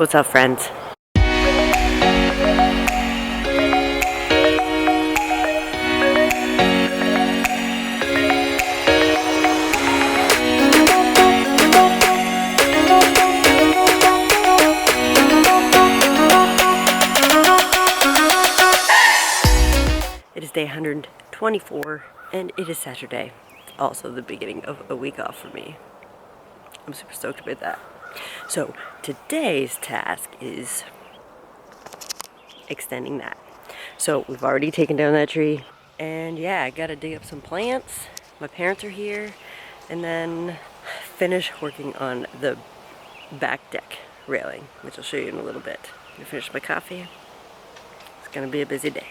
What's up, friends? It is day 124 and it is Saturday. Also the beginning of a week off for me. I'm super stoked about that. So today's task is extending that. So we've already taken down that tree, and yeah, I gotta dig up some plants. My parents are here, and then finish working on the back deck railing, which I'll show you in a little bit. I'm gonna finish my coffee. It's gonna be a busy day.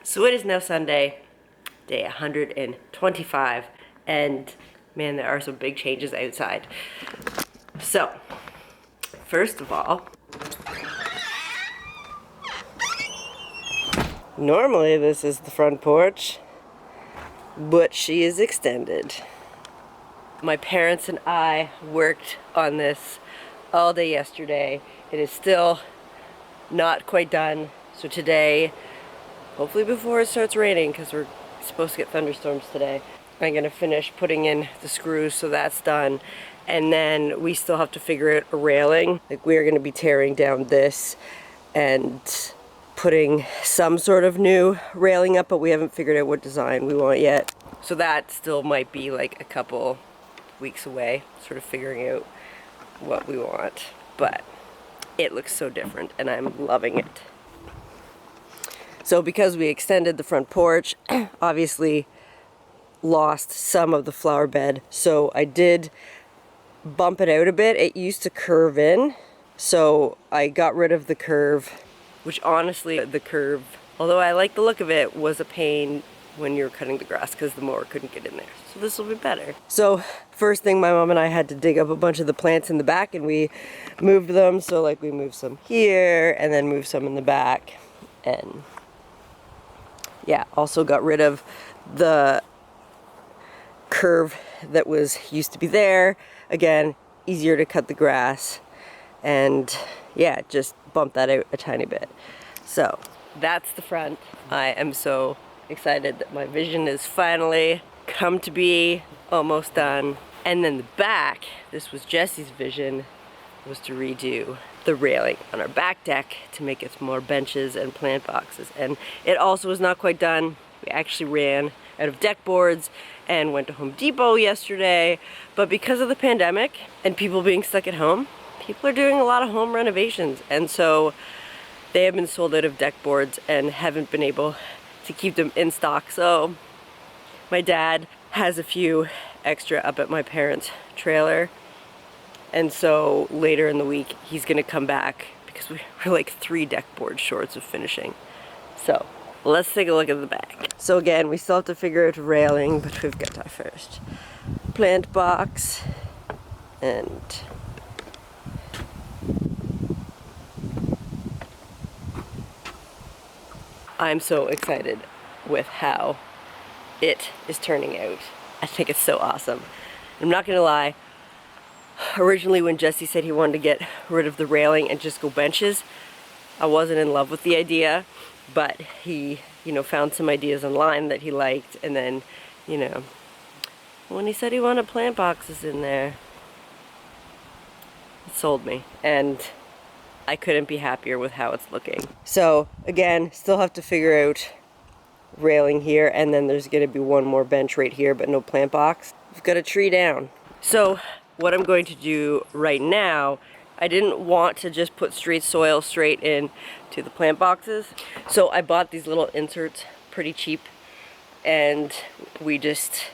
So it is now Sunday, day 125, and man, there are some big changes outside. So, first of all, normally this is the front porch, but she is extended. My parents and I worked on this all day yesterday. It is still not quite done, so today, hopefully before it starts raining, because we're supposed to get thunderstorms today, I'm going to finish putting in the screws, so that's done. And then we still have to figure out a railing. Like, we're going to be tearing down this and putting some sort of new railing up, but we haven't figured out what design we want yet. So that still might be like a couple weeks away, sort of figuring out what we want. But it looks so different and I'm loving it. So because we extended the front porch, obviously lost some of the flower bed. So I did bump it out a bit. It used to curve in. So I got rid of the curve, which honestly, the curve, although I like the look of it, was a pain when you're cutting the grass because the mower couldn't get in there. So this will be better. So first thing, my mom and I had to dig up a bunch of the plants in the back and we moved them. So like we moved some here and then moved some in the back. And yeah, also got rid of the curve that used to be there. Again, easier to cut the grass. And yeah, just bump that out a tiny bit. So that's the front. I am so excited that my vision is finally come to be, almost done. And then the back, this was Jesse's vision, was to redo the railing on our back deck to make it more benches and plant boxes. And it also was not quite done. We actually ran out of deck boards and went to Home Depot yesterday. But because of the pandemic and people being stuck at home, people are doing a lot of home renovations. And so they have been sold out of deck boards and haven't been able to keep them in stock. So my dad has a few extra up at my parents' trailer. And so later in the week, he's gonna come back because we're like 3 deck boards short of finishing. So let's take a look at the back. So again, we still have to figure out railing, but we've got our first plant box. And I'm so excited with how it is turning out. I think it's so awesome. I'm not gonna lie, originally when Jesse said he wanted to get rid of the railing and just go benches, I wasn't in love with the idea, but he, found some ideas online that he liked, and then, when he said he wanted plant boxes in there, it sold me, and I couldn't be happier with how it's looking. So again, still have to figure out railing here, and then there's gonna be one more bench right here, but no plant box. We've got a tree down. So what I'm going to do right now, I didn't want to just put straight soil straight in to the plant boxes. So I bought these little inserts pretty cheap, and we just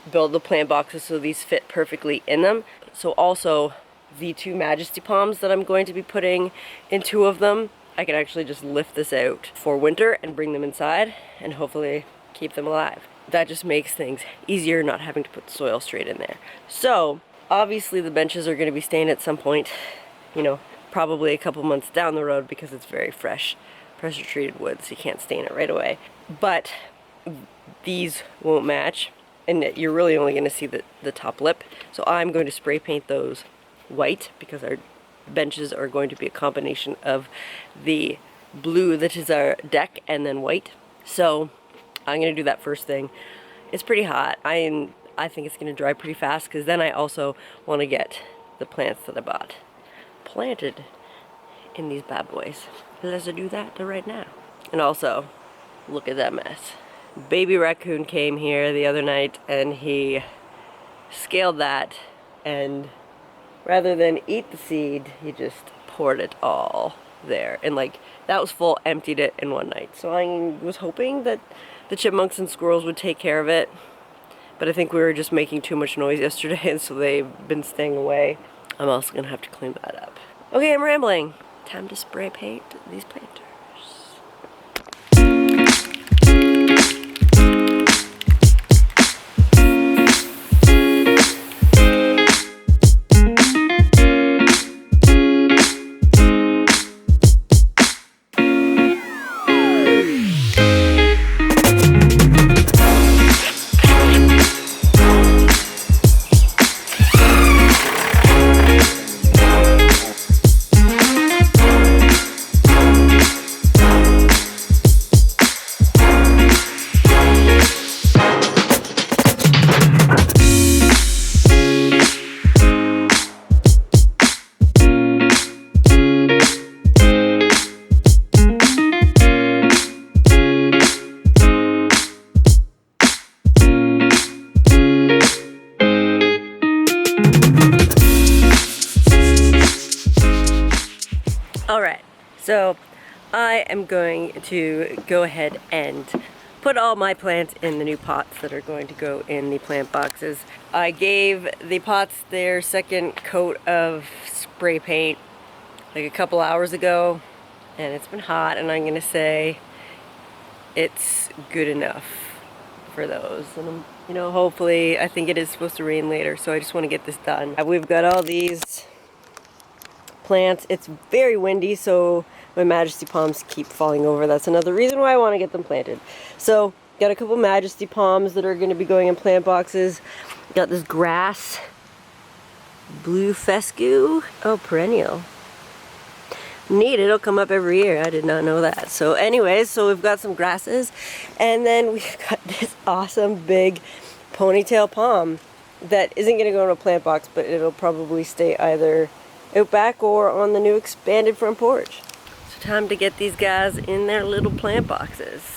build the plant boxes so these fit perfectly in them. So also the 2 Majesty Palms that I'm going to be putting in 2 of them, I can actually just lift this out for winter and bring them inside and hopefully keep them alive. That just makes things easier, not having to put soil straight in there. So obviously the benches are going to be staying at some point, probably a couple months down the road, because it's very fresh, pressure treated wood, so you can't stain it right away. But these won't match, and you're really only going to see the top lip. So I'm going to spray paint those white, because our benches are going to be a combination of the blue that is our deck and then white. So I'm going to do that first thing. It's pretty hot. I think it's going to dry pretty fast, because then I also want to get the plants that I bought planted in these bad boys. Let's do that right now. And also, look at that mess. Baby raccoon came here the other night and he scaled that, and rather than eat the seed, he just poured it all there. And that was full, emptied it in one night. So I was hoping that the chipmunks and squirrels would take care of it, but I think we were just making too much noise yesterday, and so they've been staying away. I'm also gonna have to clean that up. Okay, I'm rambling. Time to spray paint these planters. Alright, so I am going to go ahead and put all my plants in the new pots that are going to go in the plant boxes. I gave the pots their second coat of spray paint like a couple hours ago, and it's been hot, and I'm gonna say it's good enough for those. And hopefully, I think it is supposed to rain later, so I just want to get this done. We've got all these plants. It's very windy, so my Majesty Palms keep falling over. That's another reason why I want to get them planted. So got a couple Majesty Palms that are going to be going in plant boxes. Got this grass, blue fescue. Oh, perennial. Neat, it'll come up every year. I did not know that. So anyways, so we've got some grasses, and then we've got this awesome big ponytail palm that isn't going to go in a plant box, but it'll probably stay either out back or on the new expanded front porch. So time to get these guys in their little plant boxes.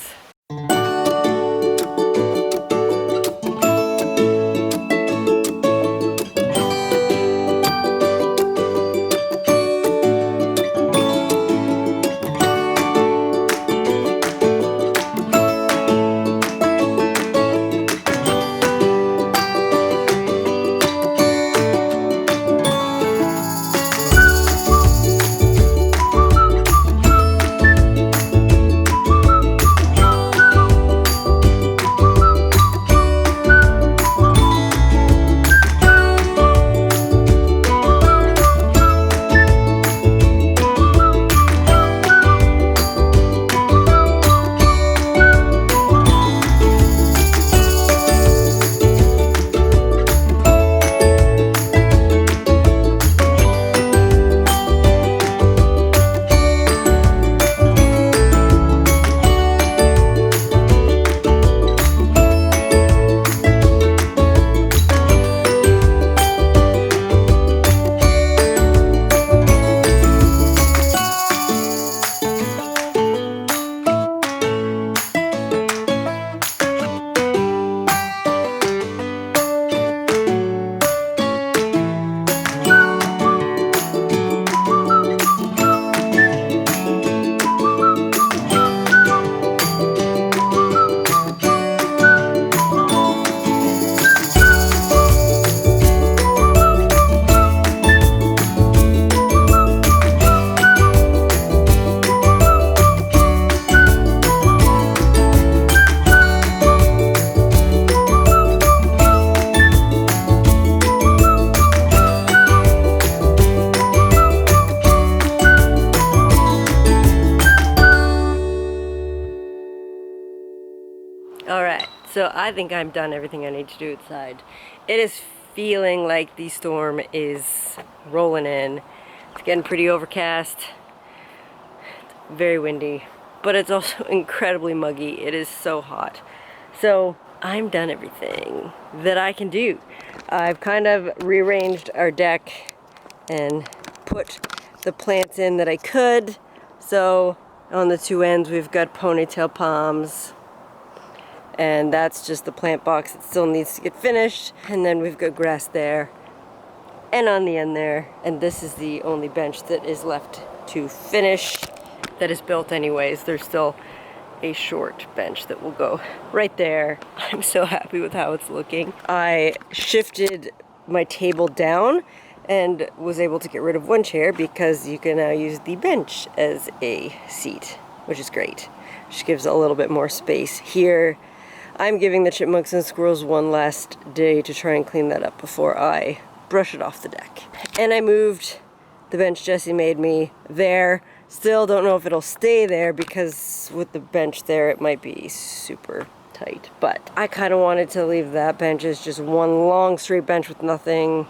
So I think I'm done everything I need to do outside. It is feeling like the storm is rolling in. It's getting pretty overcast, very windy, but it's also incredibly muggy. It is so hot. So I'm done everything that I can do. I've kind of rearranged our deck and put the plants in that I could. So on the two ends we've got ponytail palms, and that's just the plant box that still needs to get finished. And then we've got grass there and on the end there, and this is the only bench that is left to finish that is built anyways. There's still a short bench that will go right there. I'm so happy with how it's looking. I shifted my table down and was able to get rid of one chair because you can now use the bench as a seat, which is great. Just gives a little bit more space here. I'm giving the chipmunks and squirrels one last day to try and clean that up before I brush it off the deck. And I moved the bench Jessie made me there. Still don't know if it'll stay there because with the bench there it might be super tight. But I kind of wanted to leave that bench as just one long straight bench with nothing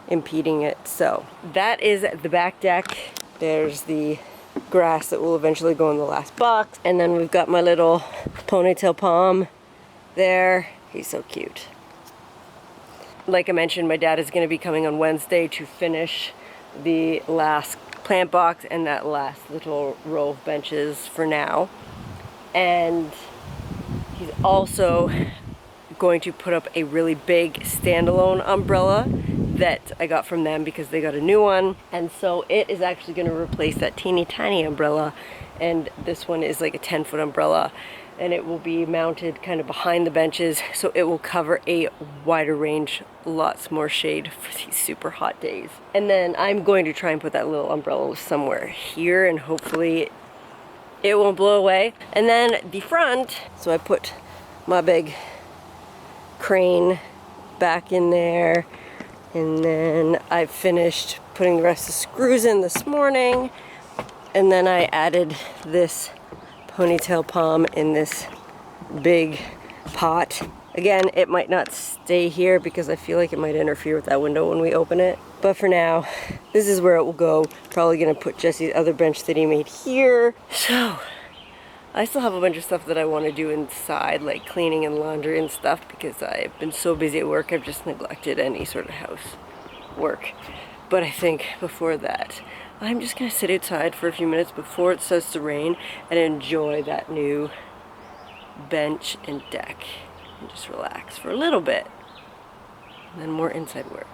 impeding it. So that is the back deck. There's the grass that will eventually go in the last box. And then we've got my little ponytail palm there. He's so cute. Like I mentioned, my dad is going to be coming on Wednesday to finish the last plant box and that last little row of benches for now. And he's also going to put up a really big standalone umbrella that I got from them because they got a new one. And so it is actually going to replace that teeny tiny umbrella, and this one is like a 10-foot umbrella, and it will be mounted kind of behind the benches, so it will cover a wider range, lots more shade for these super hot days. And then I'm going to try and put that little umbrella somewhere here, and hopefully it won't blow away. And then the front, so I put my big crane back in there, and then I finished putting the rest of the screws in this morning, and then I added this ponytail palm in this big pot. Again, it might not stay here because I feel like it might interfere with that window when we open it. But for now, this is where it will go. Probably gonna put Jesse's other bench that he made here. So, I still have a bunch of stuff that I want to do inside, like cleaning and laundry and stuff, because I've been so busy at work, I've just neglected any sort of house work. But I think before that, I'm just going to sit outside for a few minutes before it starts to rain and enjoy that new bench and deck and just relax for a little bit, and then more inside work.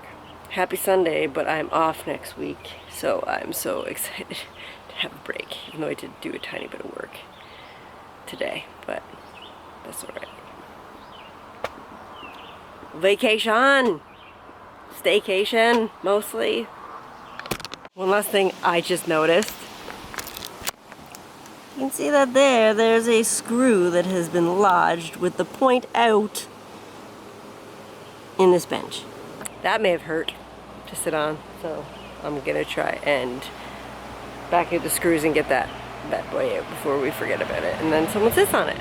Happy Sunday, but I'm off next week, so I'm so excited to have a break, even though I did do a tiny bit of work today, but that's alright. Vacation! Staycation, mostly. One last thing I just noticed. You can see that there's a screw that has been lodged with the point out in this bench. That may have hurt to sit on, so I'm gonna try and back out the screws and get that bad boy out before we forget about it, and then someone sits on it.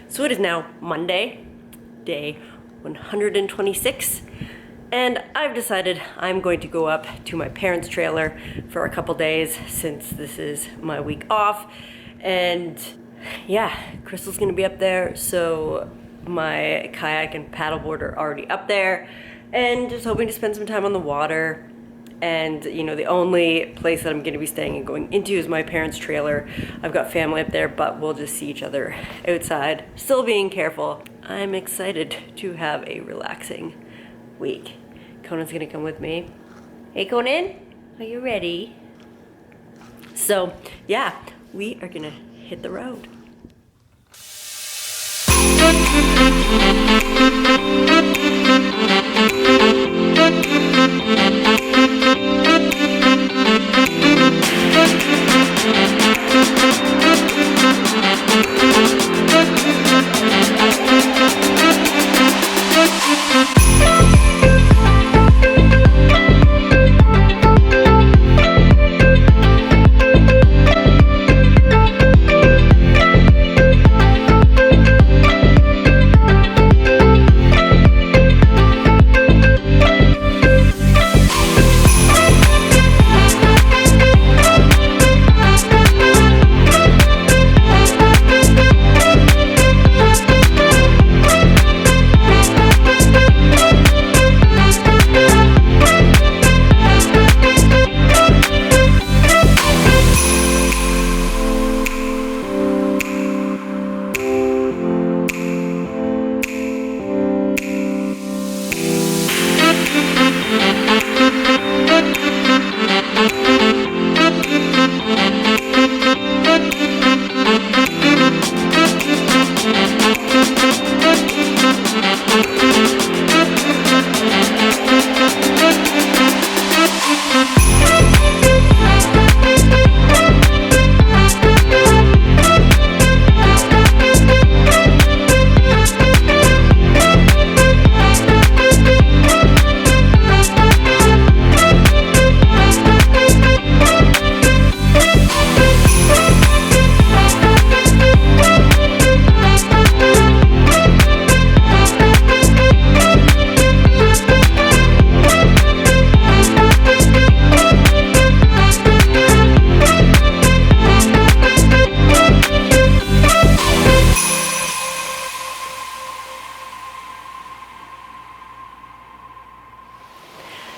So it is now Monday, day 126, And I've decided I'm going to go up to my parents' trailer for a couple days since this is my week off. And yeah, Crystal's gonna be up there, so my kayak and paddleboard are already up there, and just hoping to spend some time on the water. And you know, the only place that I'm gonna be staying and going into is my parents' trailer. I've got family up there, but we'll just see each other outside, still being careful. I'm excited to have a relaxing week. Conan's gonna come with me. Hey Conan, are you ready? So yeah, we are gonna hit the road.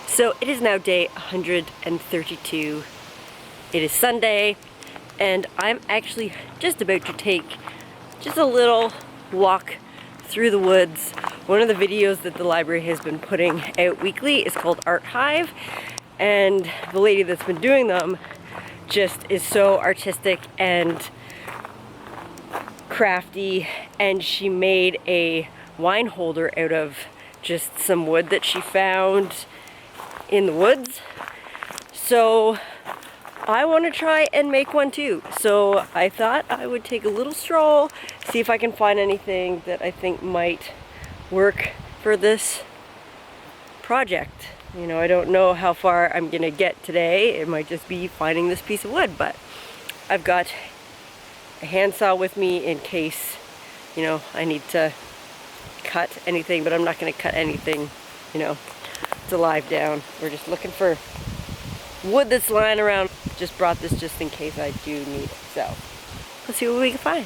So it is now day 132. It is Sunday, and I'm actually just about to take just a little walk through the woods. One of the videos that the library has been putting out weekly is called Art Hive, and the lady that's been doing them just is so artistic and crafty, and she made a wine holder out of just some wood that she found in the woods. So I want to try and make one too. So I thought I would take a little stroll, see if I can find anything that I think might work for this project. You know, I don't know how far I'm gonna get today. It might just be finding this piece of wood, but I've got a handsaw with me in case, you know, I need to cut anything, but I'm not gonna cut anything, you know, it's alive down. We're just looking for wood that's lying around. Just brought this just in case I do need it. So let's see what we can find.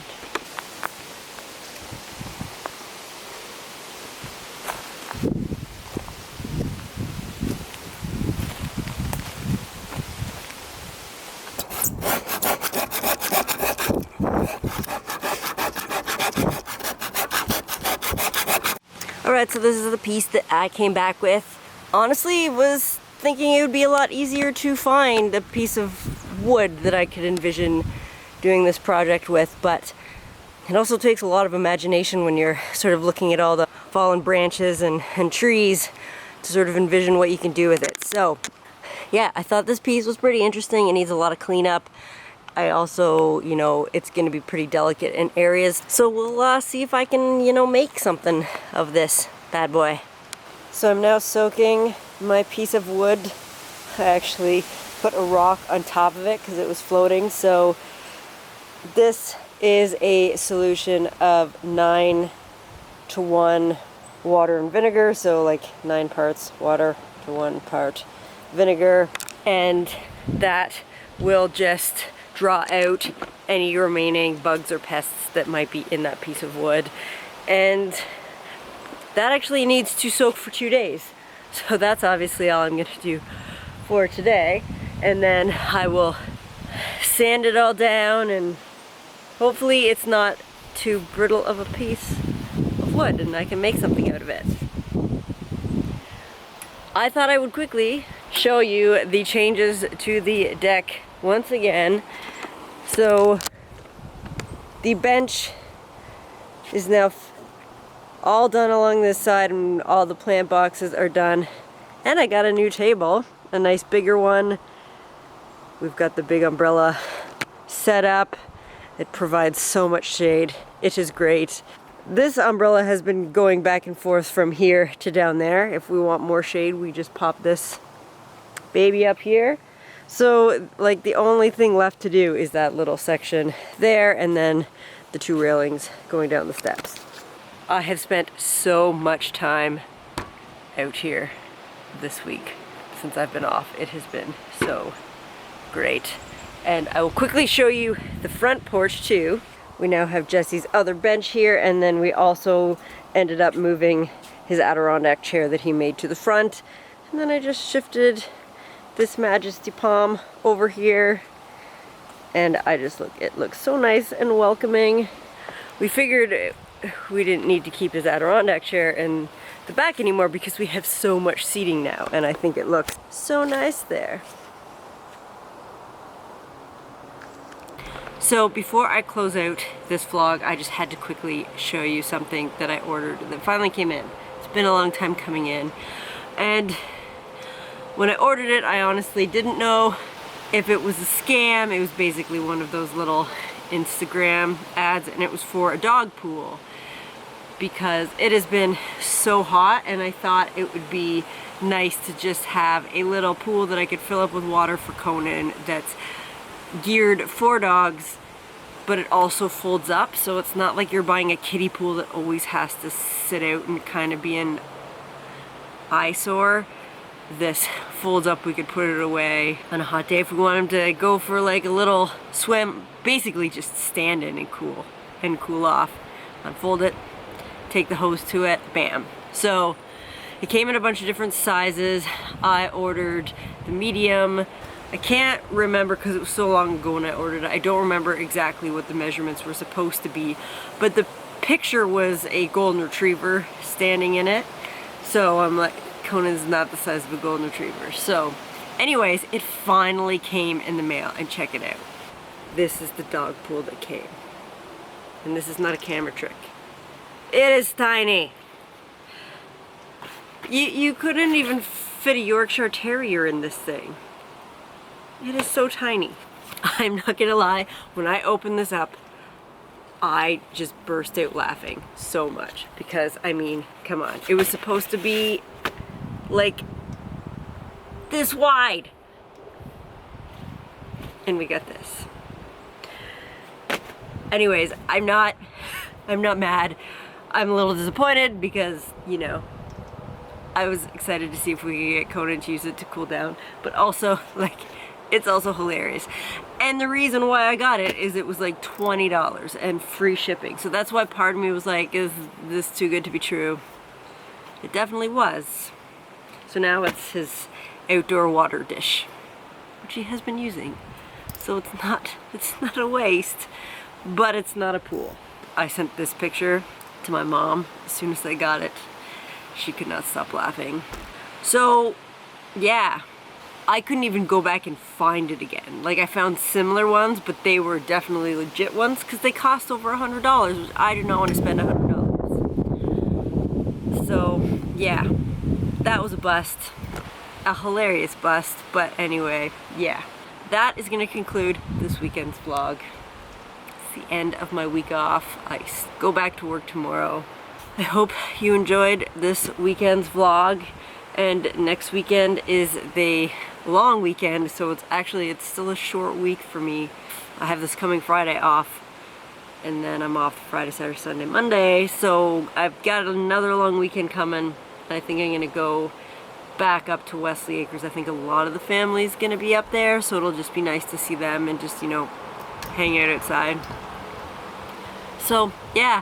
Alright, so this is the piece that I came back with. Honestly, was thinking it would be a lot easier to find a piece of wood that I could envision doing this project with, but it also takes a lot of imagination when you're sort of looking at all the fallen branches and trees to sort of envision what you can do with it. So yeah, I thought this piece was pretty interesting. It needs a lot of cleanup. I also, you know, it's going to be pretty delicate in areas, so we'll see if I can, you know, make something of this bad boy. So I'm now soaking my piece of wood. I actually put a rock on top of it because it was floating. So this is a solution of 9 to 1 water and vinegar, so like 9 parts water to 1 part vinegar, and that will just draw out any remaining bugs or pests that might be in that piece of wood. And that actually needs to soak for 2 days. So that's obviously all I'm gonna do for today. And then I will sand it all down, and hopefully it's not too brittle of a piece of wood and I can make something out of it. I thought I would quickly show you the changes to the deck once again. So the bench is now all done along this side, and all the plant boxes are done. And I got a new table, a nice bigger one. We've got the big umbrella set up. It provides so much shade. It is great. This umbrella has been going back and forth from here to down there. If we want more shade, we just pop this baby up here. So like the only thing left to do is that little section there, and then the 2 railings going down the steps. I have spent so much time out here this week since I've been off. It has been so great. And I will quickly show you the front porch too. We now have Jesse's other bench here, and then we also ended up moving his Adirondack chair that he made to the front. And then I just shifted this Majesty Palm over here, and it looks so nice and welcoming. We figured we didn't need to keep his Adirondack chair in the back anymore because we have so much seating now, and I think it looks so nice there. So before I close out this vlog, I just had to quickly show you something that I ordered that finally came in. It's been a long time coming in, and when I ordered it, I honestly didn't know if it was a scam. It was basically one of those little Instagram ads, and it was for a dog pool because it has been so hot, and I thought it would be nice to just have a little pool that I could fill up with water for Conan that's geared for dogs, but it also folds up, so it's not like you're buying a kiddie pool that always has to sit out and kind of be an eyesore. This folds up, we could put it away on a hot day if we want him to go for like a little swim. Basically just stand in and cool off. Unfold it, take the hose to it, bam. So it came in a bunch of different sizes. I ordered the medium. I can't remember because it was so long ago when I ordered it. I don't remember exactly what the measurements were supposed to be, but the picture was a golden retriever standing in it. So I'm like, Conan's not the size of a golden retriever. So anyways, it finally came in the mail, and check it out. This is the dog pool that came. And this is not a camera trick. It is tiny. You couldn't even fit a Yorkshire Terrier in this thing. It is so tiny. I'm not gonna lie, when I opened this up, I just burst out laughing so much because, I mean, come on. It was supposed to be like this wide, and we got this. Anyways, I'm not mad. I'm a little disappointed because, you know, I was excited to see if we could get Conan to use it to cool down, but also, like, it's also hilarious. And the reason why I got it is it was like $20 and free shipping. So that's why part of me was like, is this too good to be true? It definitely was. So now it's his outdoor water dish, which he has been using. So it's not a waste, but it's not a pool. I sent this picture to my mom as soon as I got it. She could not stop laughing. So yeah, I couldn't even go back and find it again. Like, I found similar ones, but they were definitely legit ones because they cost over $100, which I do not want to spend $100. So yeah, that was a bust. A hilarious bust, but anyway, yeah. That is going to conclude this weekend's vlog. It's the end of my week off. I go back to work tomorrow. I hope you enjoyed this weekend's vlog, and next weekend is the long weekend, so it's still a short week for me. I have this coming Friday off, and then I'm off Friday, Saturday, Sunday, Monday. So I've got another long weekend coming. I think I'm gonna go back up to Wesley Acres. I think a lot of the family's gonna be up there, so it'll just be nice to see them and just, you know, hang out outside. So yeah,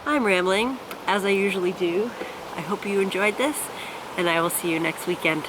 I'm rambling as I usually do. I hope you enjoyed this, and I will see you next weekend.